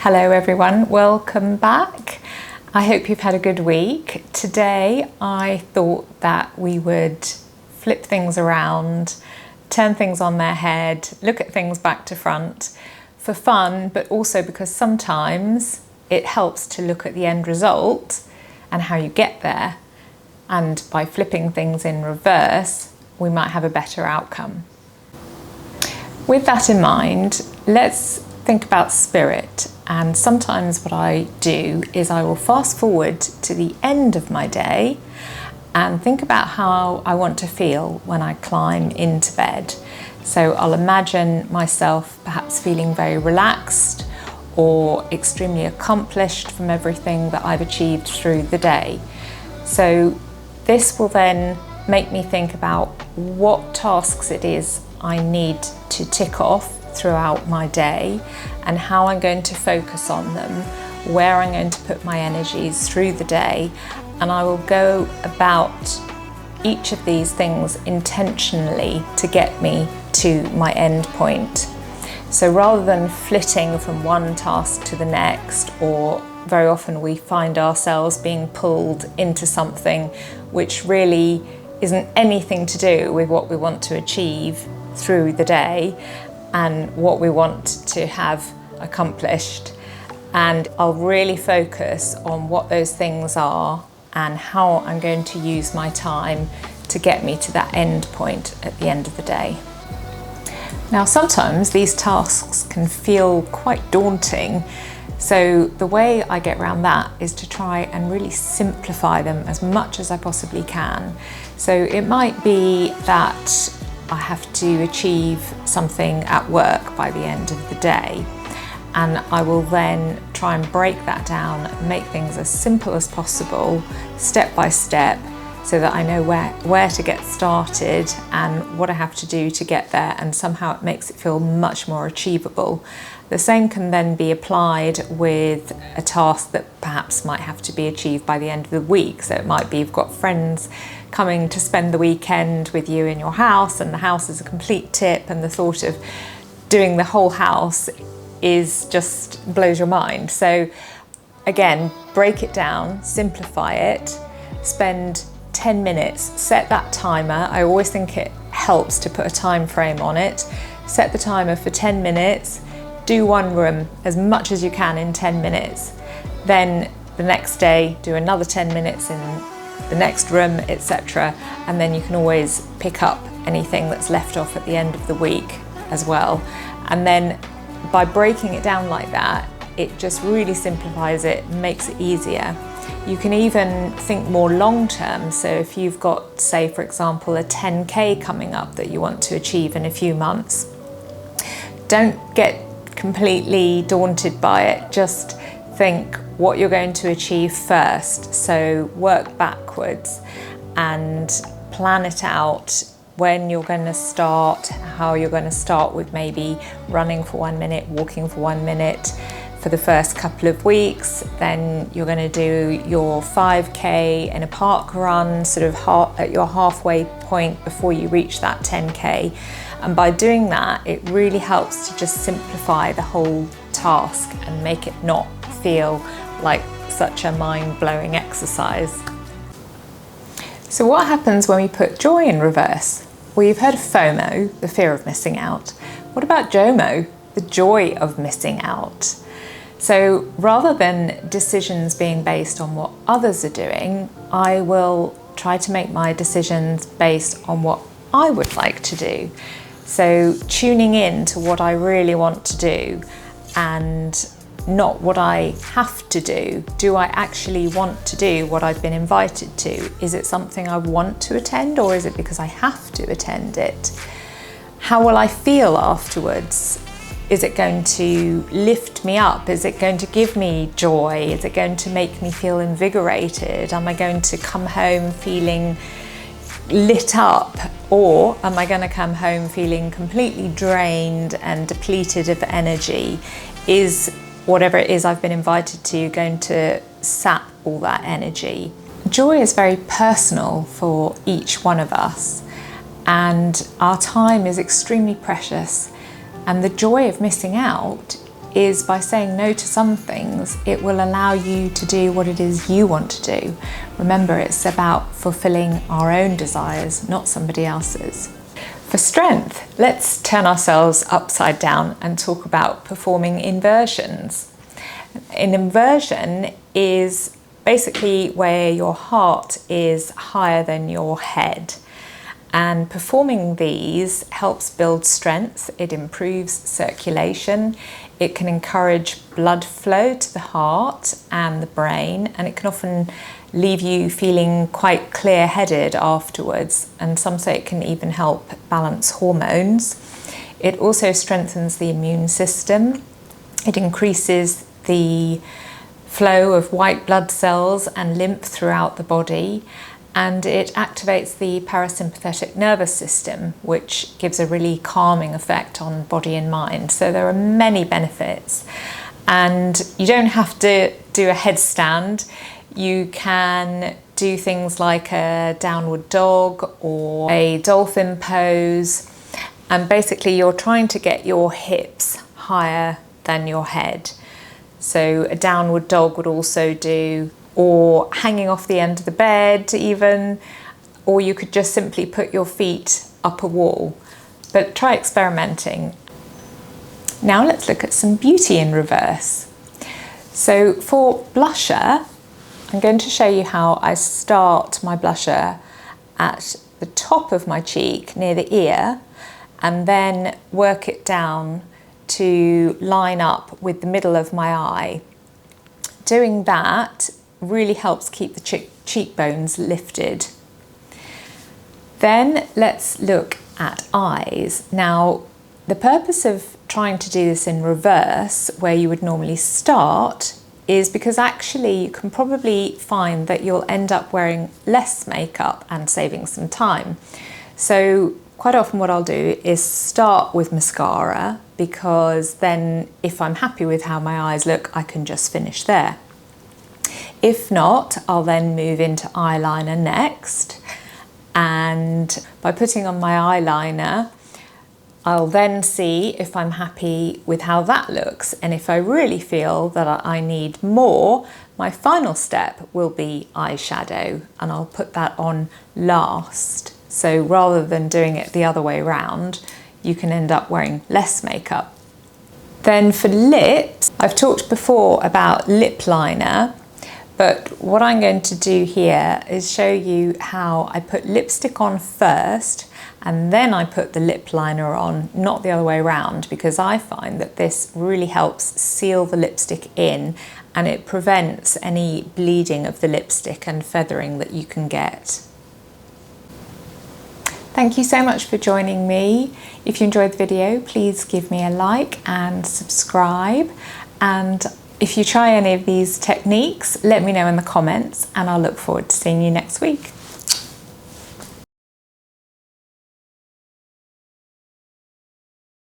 Hello everyone, welcome back. I hope you've had a good week. Today I thought that we would flip things around, turn things on their head, look at things back to front for fun, but also because sometimes it helps to look at the end result and how you get there. And by flipping things in reverse, we might have a better outcome. With that in mind, let's think about spirit. And sometimes what I do is I will fast forward to the end of my day and think about how I want to feel when I climb into bed. So I'll imagine myself perhaps feeling very relaxed or extremely accomplished from everything that I've achieved through the day. So this will then make me think about what tasks it is I need to tick off throughout my day and how I'm going to focus on them, where I'm going to put my energies through the day, and I will go about each of these things intentionally to get me to my end point. So rather than flitting from one task to the next, or very often we find ourselves being pulled into something which really isn't anything to do with what we want to achieve through the day and what we want to have accomplished. And I'll really focus on what those things are and how I'm going to use my time to get me to that end point at the end of the day. Now, sometimes these tasks can feel quite daunting, so the way I get around that is to try and really simplify them as much as I possibly can. So it might be that I have to achieve something at work by the end of the day, and I will then try and break that down, make things as simple as possible, step by step, so that I know where to get started and what I have to do to get there, and somehow it makes it feel much more achievable. The same can then be applied with a task that perhaps might have to be achieved by the end of the week. So it might be you've got friends coming to spend the weekend with you in your house, and the house is a complete tip, and the thought of doing the whole house is just blows your mind. So again, break it down, simplify it, spend 10 minutes, set that timer. I always think it helps to put a time frame on it. Set the timer for 10 minutes, do one room as much as you can in 10 minutes. Then the next day, do another 10 minutes in the next room, etc. And then you can always pick up anything that's left off at the end of the week as well. And then by breaking it down like that, it just really simplifies it, makes it easier. You can even think more long term. So if you've got, say for example, a 10K coming up that you want to achieve in a few months, don't get completely daunted by it. Just think what you're going to achieve first. So work backwards and plan it out, when you're going to start, how you're going to start with maybe running for 1 minute, walking for 1 minute for the first couple of weeks. Then you're going to do your 5K in a park run, sort of at your halfway point before you reach that 10K. And by doing that, it really helps to just simplify the whole task and make it not feel like such a mind-blowing exercise. So what happens when we put joy in reverse? Well, you've heard of FOMO, the fear of missing out. What about JOMO, the joy of missing out? So rather than decisions being based on what others are doing, I will try to make my decisions based on what I would like to do. So tuning in to what I really want to do and not what I have to do. Do I actually want to do what I've been invited to? Is it something I want to attend, or is it because I have to attend it? How will I feel afterwards? Is it going to lift me up? Is it going to give me joy? Is it going to make me feel invigorated? Am I going to come home feeling lit up, or am I going to come home feeling completely drained and depleted of energy? Is whatever it is I've been invited to going to sap all that energy? Joy is very personal for each one of us, and our time is extremely precious, and the joy of missing out is by saying no to some things, it will allow you to do what it is you want to do. Remember, it's about fulfilling our own desires, not somebody else's. For strength, let's turn ourselves upside down and talk about performing inversions. An inversion is basically where your heart is higher than your head. And performing these helps build strength, it improves circulation, it can encourage blood flow to the heart and the brain, and it can often leave you feeling quite clear-headed afterwards, and some say it can even help balance hormones. It also strengthens the immune system, it increases the flow of white blood cells and lymph throughout the body, and it activates the parasympathetic nervous system, which gives a really calming effect on body and mind. So there are many benefits, and you don't have to do a headstand. You can do things like a downward dog or a dolphin pose, and basically you're trying to get your hips higher than your head. So a downward dog would also do, or hanging off the end of the bed even, or you could just simply put your feet up a wall. But try experimenting. Now let's look at some beauty in reverse. So for blusher, I'm going to show you how I start my blusher at the top of my cheek near the ear, and then work it down to line up with the middle of my eye. Doing that really helps keep the cheekbones lifted. Then let's look at eyes. Now, the purpose of trying to do this in reverse, where you would normally start, is because actually you can probably find that you'll end up wearing less makeup and saving some time. So quite often what I'll do is start with mascara, because then if I'm happy with how my eyes look, I can just finish there. If not, I'll then move into eyeliner next, and by putting on my eyeliner, I'll then see if I'm happy with how that looks, and if I really feel that I need more, my final step will be eyeshadow, and I'll put that on last. So rather than doing it the other way around, you can end up wearing less makeup. Then for lips, I've talked before about lip liner, but what I'm going to do here is show you how I put lipstick on first and then I put the lip liner on, not the other way around, because I find that this really helps seal the lipstick in and it prevents any bleeding of the lipstick and feathering that you can get. Thank you so much for joining me. If you enjoyed the video, please give me a like and subscribe. And if you try any of these techniques, let me know in the comments, and I'll look forward to seeing you next week.